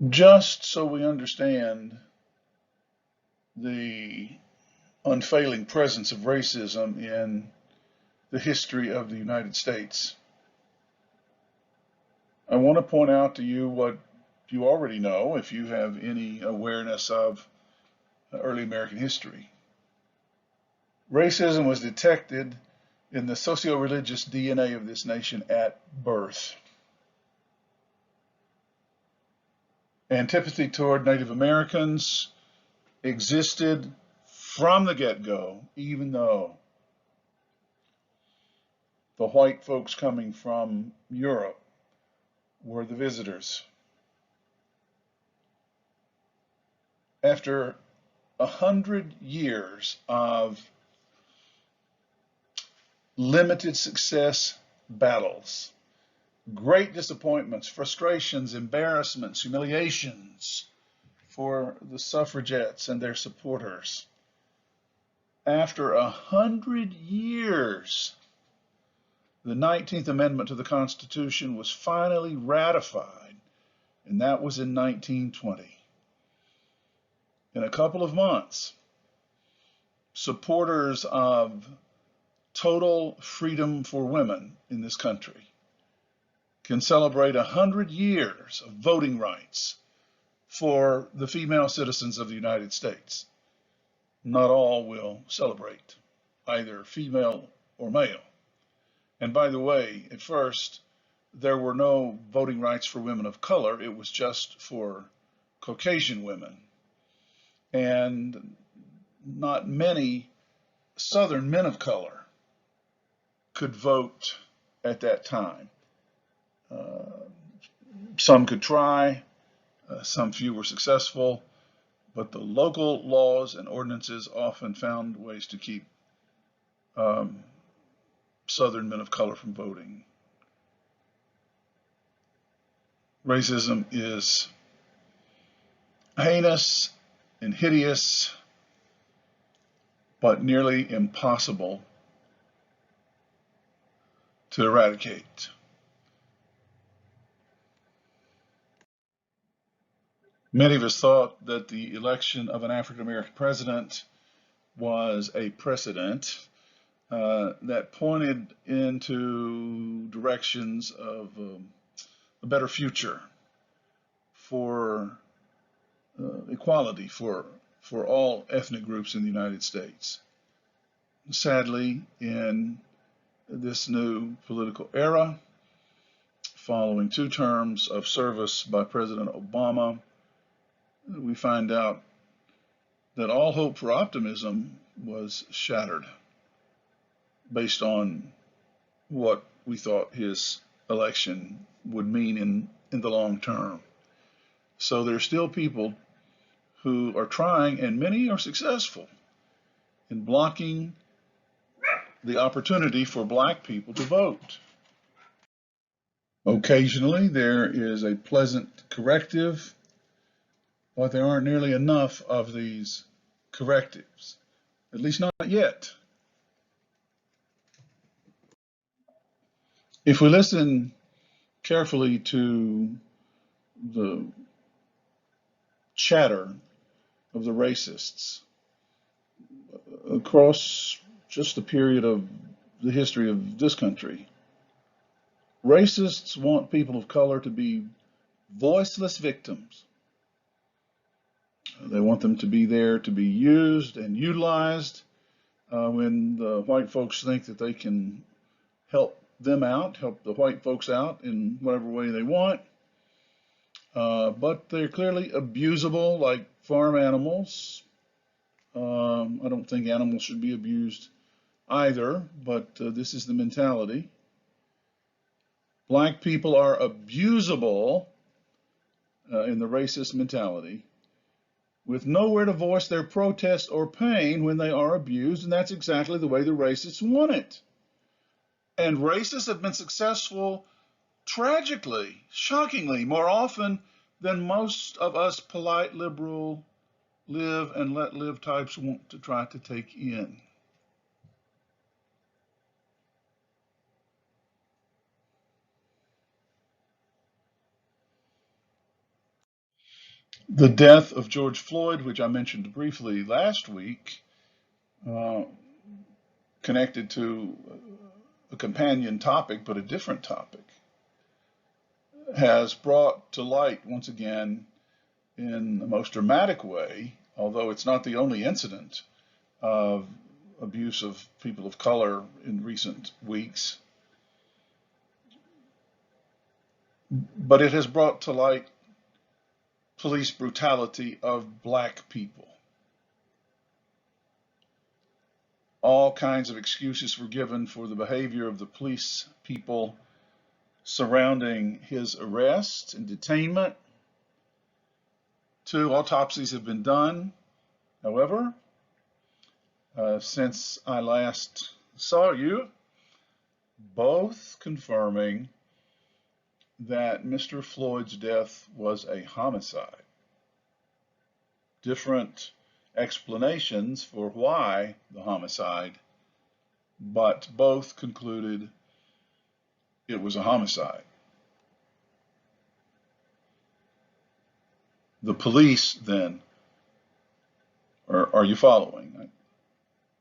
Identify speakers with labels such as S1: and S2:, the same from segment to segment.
S1: Just so we understand the unfailing presence of racism in the history of the United States, I want to point out to you what you already know if you have any awareness of early American history. Racism was detected in the socio-religious DNA of this nation at birth. Antipathy toward Native Americans existed from the get-go, even though the white folks coming from Europe were the visitors. After 100 years of limited success battles, great disappointments, frustrations, embarrassments, humiliations for the suffragettes and their supporters. After 100 years, the 19th Amendment to the Constitution was finally ratified, and that was in 1920. In a couple of months, supporters of total freedom for women in this country can celebrate 100 years of voting rights for the female citizens of the United States. Not all will celebrate, either female or male. And by the way, at first, there were no voting rights for women of color. It was just for Caucasian women. And not many Southern men of color could vote at that time. Some could try, some few were successful, but the local laws and ordinances often found ways to keep Southern men of color from voting. Racism is heinous and hideous, but nearly impossible to eradicate. Many of us thought that the election of an African American president was a precedent that pointed into directions of a better future for equality for all ethnic groups in the United States. Sadly, in this new political era, following 2 terms of service by President Obama, we find out that all hope for optimism was shattered based on what we thought his election would mean in the long term. So there are still people who are trying, and many are successful, in blocking the opportunity for black people to vote. Occasionally there is a pleasant corrective, but there aren't nearly enough of these correctives, at least not yet. If we listen carefully to the chatter of the racists across just the period of the history of this country, racists want people of color to be voiceless victims. They want them to be there to be used and utilized when the white folks think that they can help them out, help the white folks out in whatever way they want. But they're clearly abusable like farm animals. I don't think animals should be abused either, but this is the mentality. Black people are abusable in the racist mentality, with nowhere to voice their protest or pain when they are abused, and that's exactly the way the racists want it. And racists have been successful tragically, shockingly, more often than most of us polite, liberal, live and let live types want to try to take in. The death of George Floyd, which I mentioned briefly last week, uh, connected to a companion topic, but a different topic, has brought to light once again in the most dramatic way, although it's not the only incident of abuse of people of color in recent weeks, but it has brought to light police brutality of black people. All kinds of excuses were given for the behavior of the police people surrounding his arrest and detainment. 2 autopsies have been done, however, since I last saw you, both confirming that Mr. Floyd's death was a homicide. Different explanations for why the homicide, but both concluded it was a homicide. The police then, are you following,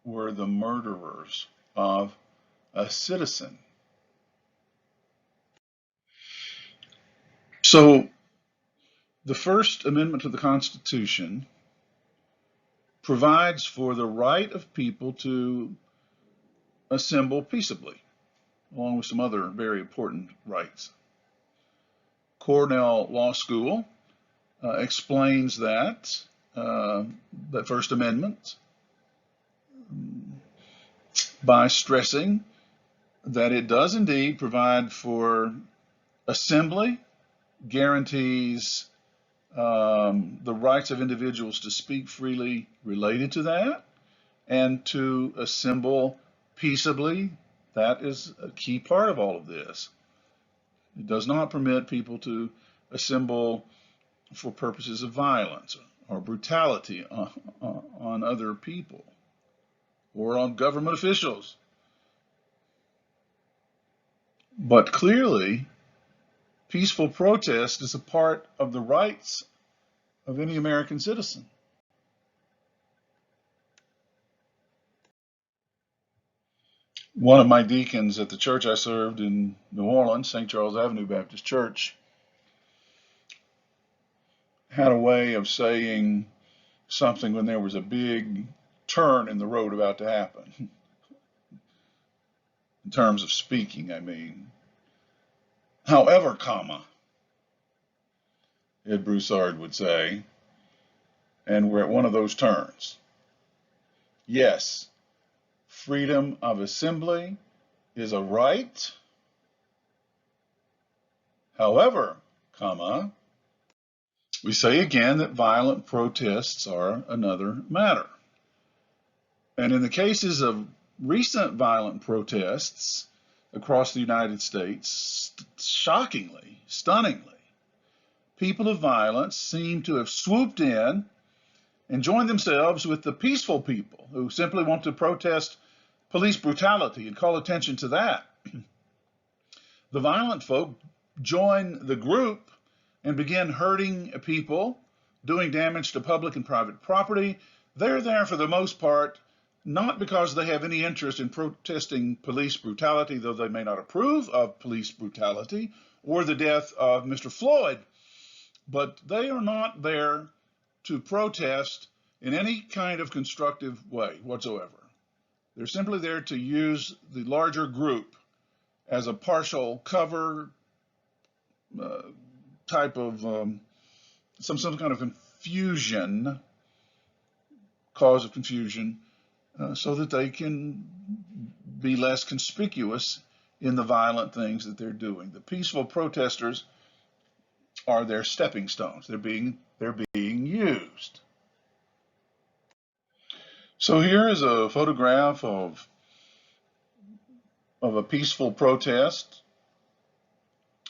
S1: were the murderers of a citizen. So the First Amendment to the Constitution provides for the right of people to assemble peaceably, along with some other very important rights. Cornell Law School explains that First Amendment by stressing that it does indeed provide for assembly, guarantees the rights of individuals to speak freely related to that, and to assemble peaceably. That is a key part of all of this. It does not permit people to assemble for purposes of violence or brutality on other people or on government officials. But clearly, peaceful protest is a part of the rights of any American citizen. One of my deacons at the church I served in New Orleans, St. Charles Avenue Baptist Church, had a way of saying something when there was a big turn in the road about to happen. In terms of speaking, I mean. However, comma, Ed Broussard would say, and we're at one of those turns. Yes, freedom of assembly is a right. However, comma, we say again that violent protests are another matter. And in the cases of recent violent protests across the United States, shockingly, stunningly, people of violence seem to have swooped in and joined themselves with the peaceful people who simply want to protest police brutality and call attention to that. The violent folk join the group and begin hurting people, doing damage to public and private property. They're there for the most part, not because they have any interest in protesting police brutality, though they may not approve of police brutality or the death of Mr. Floyd, but they are not there to protest in any kind of constructive way whatsoever. They're simply there to use the larger group as a partial cover type of some kind of confusion, cause of confusion, so that they can be less conspicuous in the violent things that they're doing. The peaceful protesters are their stepping stones. They're being used. So here is a photograph of a peaceful protest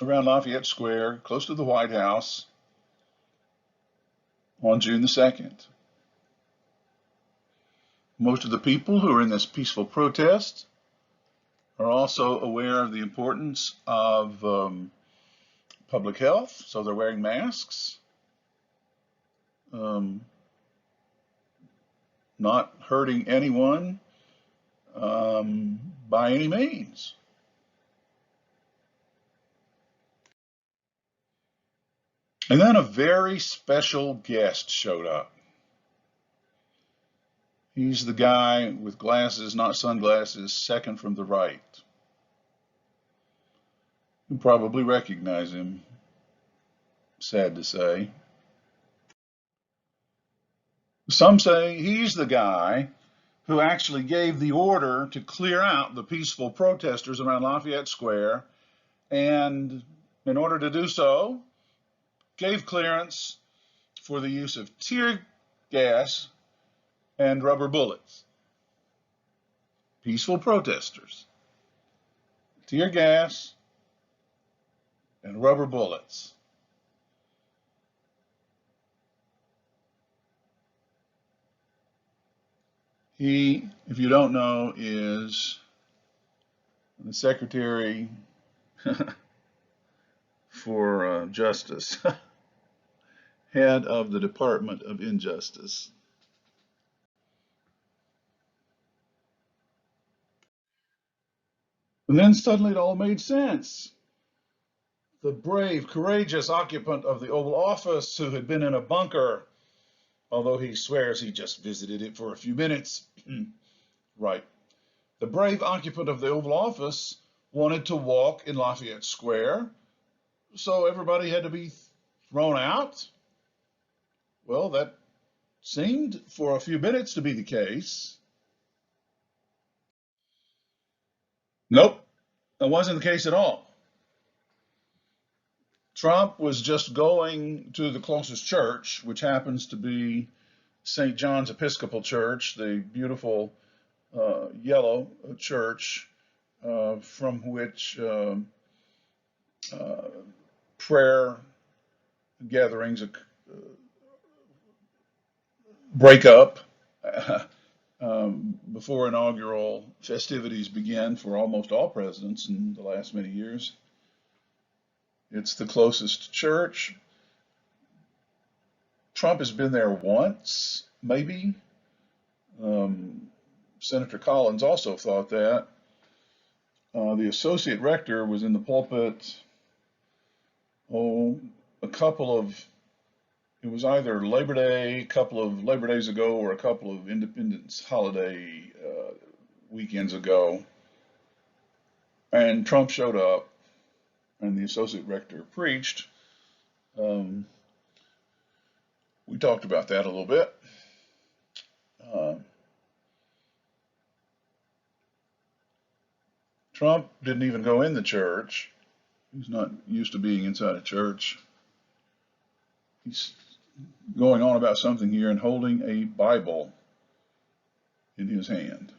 S1: around Lafayette Square, close to the White House, on June the 2nd. Most of the people who are in this peaceful protest are also aware of the importance of public health, so they're wearing masks. not hurting anyone by any means. And then a very special guest showed up. He's the guy with glasses, not sunglasses, second from the right. You probably recognize him, sad to say. Some say he's the guy who actually gave the order to clear out the peaceful protesters around Lafayette Square, and in order to do so, gave clearance for the use of tear gas and rubber bullets. Peaceful protesters, tear gas, and rubber bullets. He, if you don't know, is the Secretary for Justice, head of the Department of Injustice. And then suddenly it all made sense. The brave, courageous occupant of the Oval Office who had been in a bunker, although he swears he just visited it for a few minutes. Right. The brave occupant of the Oval Office wanted to walk in Lafayette Square, so everybody had to be thrown out. Well, that seemed for a few minutes to be the case. Nope, that wasn't the case at all. Trump was just going to the closest church, which happens to be St. John's Episcopal Church, the beautiful yellow church from which prayer gatherings break up before inaugural festivities begin for almost all presidents in the last many years. It's the closest church. Trump has been there once, maybe. Senator Collins also thought that. The associate rector was in the pulpit, a couple of, it was either Labor Day, a couple of Labor Days ago, or a couple of Independence holiday weekends ago. And Trump showed up, and the associate rector preached. We talked about that a little bit. Trump didn't even go in the church. He's not used to being inside a church. He's going on about something here and holding a Bible in his hand.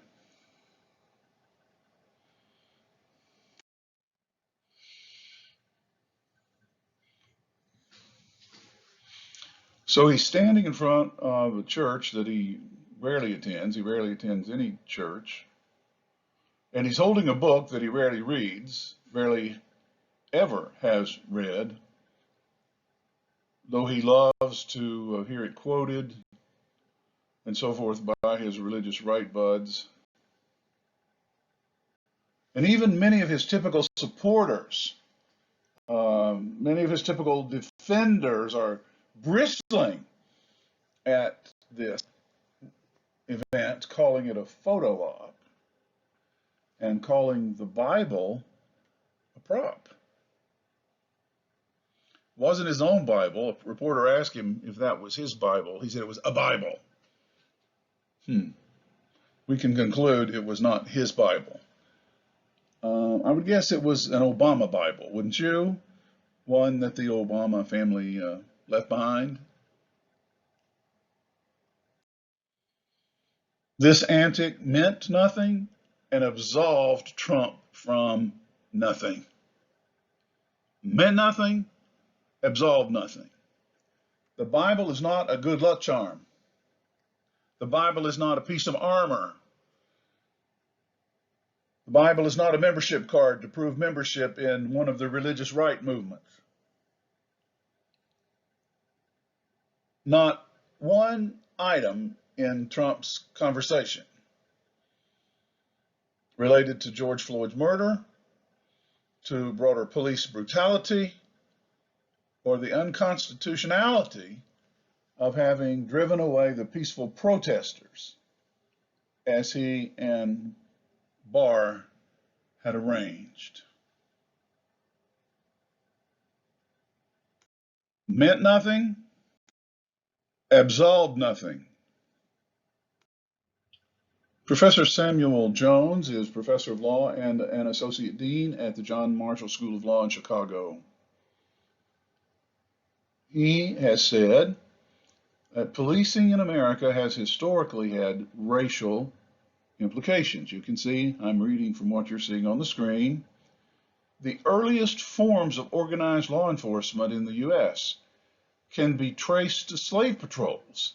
S1: So he's standing in front of a church that he rarely attends. He rarely attends any church. And he's holding a book that he rarely reads, rarely ever has read, though he loves to hear it quoted and so forth by his religious right buds. And even many of his typical supporters, many of his typical defenders are bristling at this event, calling it a photo op and calling the Bible a prop. It wasn't his own Bible. A reporter asked him if that was his Bible. He said it was a Bible. We can conclude it was not his Bible. I would guess it was an Obama Bible, wouldn't you? One that the Obama family left behind. This antic meant nothing and absolved Trump from nothing. Meant nothing, absolved nothing. The Bible is not a good luck charm. The Bible is not a piece of armor. The Bible is not a membership card to prove membership in one of the religious right movements. Not one item in Trump's conversation related to George Floyd's murder, to broader police brutality, or the unconstitutionality of having driven away the peaceful protesters as he and Barr had arranged. Meant nothing, absolved nothing. Professor Samuel Jones is professor of law and an associate dean at the John Marshall School of Law in Chicago. He has said that policing in America has historically had racial implications. You can see, I'm reading from what you're seeing on the screen. The earliest forms of organized law enforcement in the U.S. can be traced to slave patrols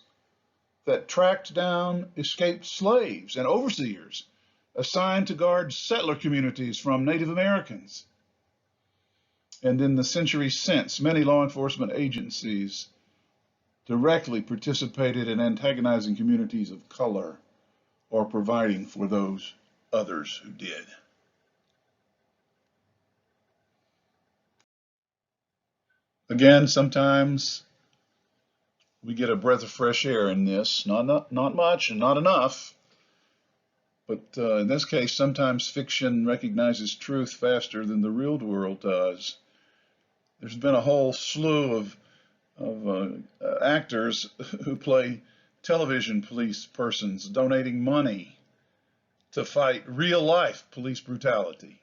S1: that tracked down escaped slaves and overseers assigned to guard settler communities from Native Americans. And in the centuries since, many law enforcement agencies directly participated in antagonizing communities of color or providing for those others who did. Again, sometimes we get a breath of fresh air in this, not much and not enough, but in this case, sometimes fiction recognizes truth faster than the real world does. There's been a whole slew of actors who play television police persons donating money to fight real life police brutality.